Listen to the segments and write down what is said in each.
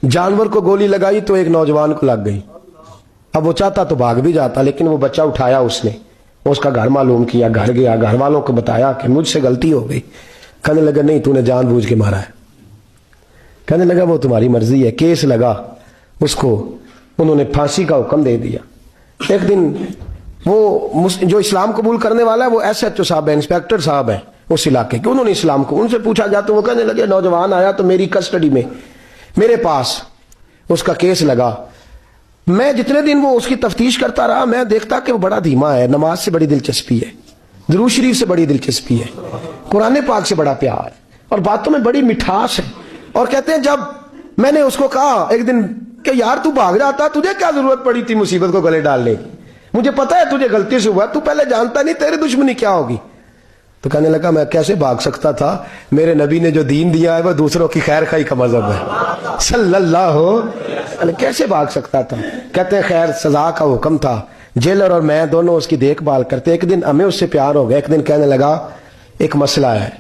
जानवर को गोली लगाई तो एक नौजवान को लग गई। अब वो चाहता तो भाग भी जाता, लेकिन वो बच्चा उठाया उसने, उसका घर मालूम किया, घर गया, घर वालों को बताया कि मुझसे गलती हो गई। कहने लगा नहीं, तूने जानबूझ के मारा है। कहने लगा वो तुम्हारी मर्जी है। केस लगा, उसको उन्होंने फांसी का हुक्म दे दिया। एक दिन वो जो इस्लाम कबूल करने वाला है वो SHO साहब है, इंस्पेक्टर साहब है उस इलाके के, उन्होंने इस्लाम को उनसे पूछा गया तो वो कहने लगे नौजवान आया तो मेरी कस्टडी में मेरे पास उसका केस लगा। मैं जितने दिन वो उसकी तफ्तीश करता रहा मैं देखता कि वो बड़ा धीमा है, नमाज से बड़ी दिलचस्पी है, दुरूद शरीफ से बड़ी दिलचस्पी है, कुरान पाक से बड़ा प्यार और बातों में बड़ी मिठास है। और कहते हैं जब मैंने उसको कहा एक दिन कि यार तू भाग जाता, तुझे क्या जरूरत पड़ी थी मुसीबत को गले डालने की, मुझे पता है तुझे गलती से हुआ, तू पहले जानता नहीं तेरी दुश्मनी क्या होगी। तो कहने लगा मैं कैसे भाग सकता था, मेरे नबी ने जो दीन दिया है वह दूसरों की खैर खाई का मजहब है सल्लल्लाहु अलैहि, कैसे भाग सकता था। कहते हैं खैर सजा का हुक्म था, जेलर और मैं दोनों उसकी देखभाल करते। एक दिन हमें उससे प्यार हो गया। एक दिन कहने लगा एक मसला है,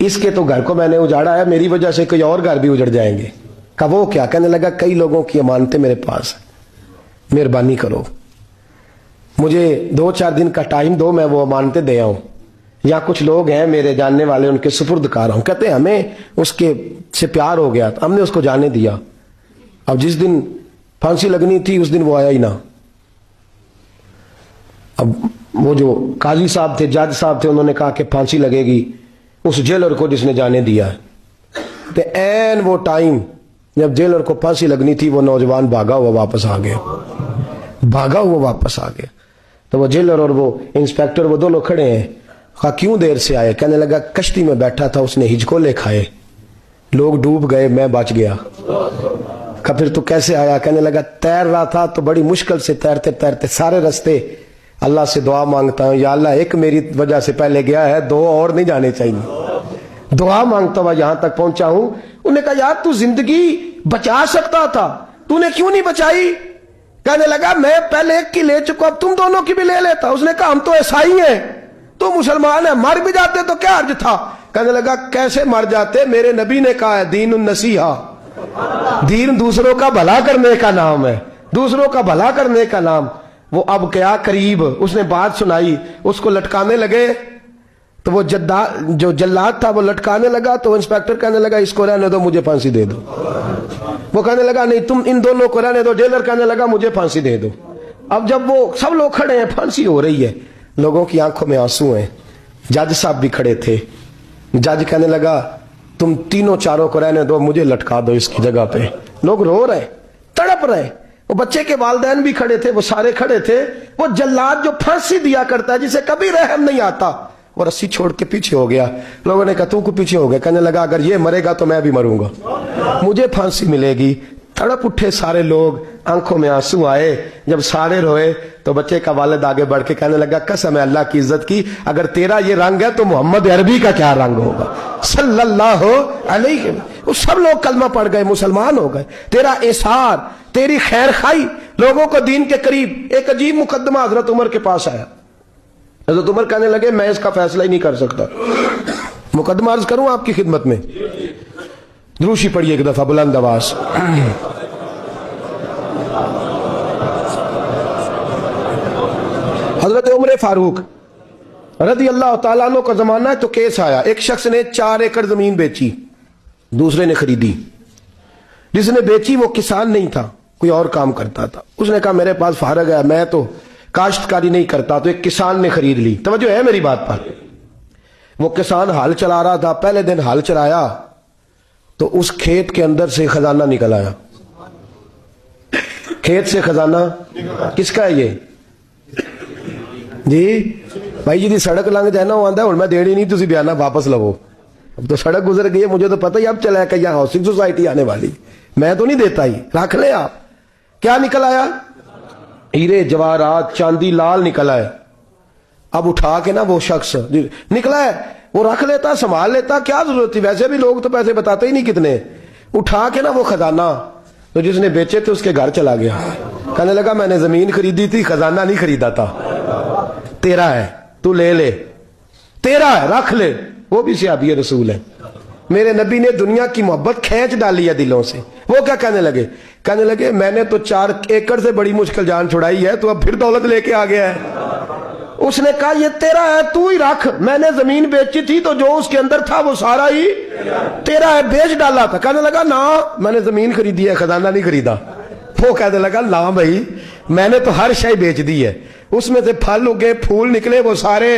इसके तो घर को मैंने उजाड़ा है, मेरी वजह से कोई और घर भी उजड़ जाएंगे। कहा वो क्या। कहने लगा कई लोगों की अमानतें मेरे पास है, मेहरबानी करो, मुझे 2-4 दिन का टाइम दो, मैं वो अमानतें दे आऊं, या कुछ लोग हैं मेरे जानने वाले उनके सुपुर्द कर रहा हूं। कहते हैं हमें उसके से प्यार हो गया, हमने उसको जाने दिया। अब जिस दिन फांसी लगनी थी उस दिन वो आया ही ना। अब वो जो काजी साहब थे, जज साहब थे, उन्होंने कहा कि फांसी लगेगी उस जेलर को जिसने जाने दिया है। तो ऐन वो टाइम जब जेलर को फांसी लगनी थी वो नौजवान भागा हुआ वापस आ गया, भागा हुआ वापस आ गया। तो वो जेलर और वो इंस्पेक्टर वो दोनों खड़े हैं। कहा क्यों देर से आए। कहने लगा कश्ती में बैठा था, उसने हिचकोले खाए, लोग डूब गए, मैं बच गया। कहा फिर तू कैसे आया। कहने लगा तैर रहा था तो बड़ी मुश्किल से तैरते तैरते सारे रास्ते अल्लाह से दुआ मांगता हूं, या अल्लाह एक मेरी वजह से पहले गया है, 2 और नहीं जाने चाहिए, दुआ मांगता हुआ यहां तक पहुंचा हूं। उन्होंने कहा यार तू जिंदगी बचा सकता था, तूने क्यों नहीं बचाई। कहने लगा मैं पहले एक की ले चुका, अब तुम दोनों की भी ले लेता। उसने कहा हम तो ईसाई हैं, तो मुसलमान है, मर भी जाते तो क्या अर्ज था। कहने लगा कैसे मर जाते, मेरे नबी ने कहा है दीन नसीहा, दीन दूसरों का भला करने का नाम है, दूसरों का भला करने का नाम। वो अब क्या करीब उसने बात सुनाई, उसको लटकाने लगे तो वो जो जल्लाद था वो लटकाने लगा। तो इंस्पेक्टर कहने लगा इसको रहने दो, मुझे फांसी दे दो। वो कहने लगा नहीं तुम इन दोनों को रहने दो। जेलर कहने लगा मुझे फांसी दे दो। अब जब वो सब लोग खड़े हैं, फांसी हो रही है, लोगों की आंखों में आंसू हैं, जज साहब भी खड़े थे। जज कहने लगा तुम तीनों चारों को रहने दो, मुझे लटका दो इसकी जगह पे। लोग रो रहे, तड़प रहे, वो बच्चे के वालिदैन भी खड़े थे, वो सारे खड़े थे। वो जल्लाद जो फांसी दिया करता है, जिसे कभी रहम नहीं आता, वो रस्सी छोड़ के पीछे हो गया। लोगों ने कहा तू को पीछे हो गया। कहने लगा अगर ये मरेगा तो मैं भी मरूंगा, मुझे फांसी मिलेगी। तड़प उठे सारे लोग, आंखों में आंसू आए। जब सारे रोए तो बच्चे का वालिद आगे बढ़ के कहने लगा कसम है अल्लाह की इज्जत की, अगर तेरा ये रंग है तो मोहम्मद अरबी का क्या रंग होगा सल्लल्लाहु अलैहि। वो सब लोग कलमा पढ़ गए, मुसलमान हो गए। तेरा एसार, तेरी खैर खाई, लोगों को दीन के करीब। एक अजीब मुकदमा हजरत उमर के पास आया। हजरत उमर कहने लगे मैं इसका फैसला ही नहीं कर सकता, मुकदमा अर्ज करूं आपकी खिदमत में। द्रूशी पढ़िए एक दफा बुलंद आवाज। हजरत उमर फारूक रज़ी अल्लाह तआला अन्हु का जमाना है तो केस आया। एक शख्स ने 4 एकड़ जमीन बेची, दूसरे ने खरीदी। जिसने बेची वो किसान नहीं था, कोई और काम करता था। उसने कहा मेरे पास फारग है, मैं तो काश्तकारी नहीं करता, तो एक किसान ने खरीद ली। तवज्जो है मेरी बात पर। वो किसान हल चला रहा था, पहले दिन हल चलाया तो उस खेत के अंदर से खजाना निकल आया। खेत से खजाना किसका है ये जी भाई जी दी सड़क लंघ जाए ना, वो आंदा हुण मैं देनी नहीं, तुसी बयाना वापस लवो। अब तो सड़क गुजर गई है, मुझे तो पता ही अब चला है कि यहाँ हाउसिंग सोसाइटी आने वाली, मैं तो नहीं देता ही, रख ले आप। क्या निकल आया, हीरे जवाहरात चांदी लाल निकला है। अब उठा के ना वो शख्स निकला है, वो रख लेता, संभाल लेता, क्या जरूरत थी, वैसे भी लोग तो पैसे बताते ही नहीं कितने। उठा के ना वो खजाना तो जिसने बेचे थे उसके घर चला गया। कहने लगा मैंने जमीन खरीदी थी, खजाना नहीं खरीदा था, तेरा है, तू ले ले, तेरा है, रख ले। वो भी सहाबी रसूल है। میرے نبی نے دنیا کی محبت کھینچ ڈالی ہے دلوں سے. وہ کیا کہنے لگے میں نے تو 4 ایکڑ سے بڑی مشکل جان چھڑائی ہے, تو اب پھر دولت لے کے آ گیا ہے. اس نے کہا یہ تیرا ہے, تو ہی رکھ, میں نے زمین بیچی تھی تو جو اس کے اندر تھا وہ سارا ہی تیرا ہے, بیچ ڈالا تھا. کہنے لگا نا میں نے زمین خریدی ہے, خزانہ نہیں خریدا. وہ کہنے لگا لا بھائی میں نے تو ہر شے بیچ دی ہے, اس میں سے پھل اگے پھول نکلے وہ سارے.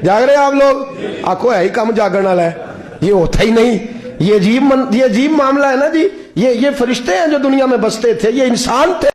جاگ رہے آپ لوگ؟ آنکھوں ہے ہی کم جاگن والا ہے, یہ ہوتا ہی نہیں. یہ عجیب معاملہ ہے نا جی. یہ فرشتے ہیں جو دنیا میں بستے تھے, یہ انسان تھے.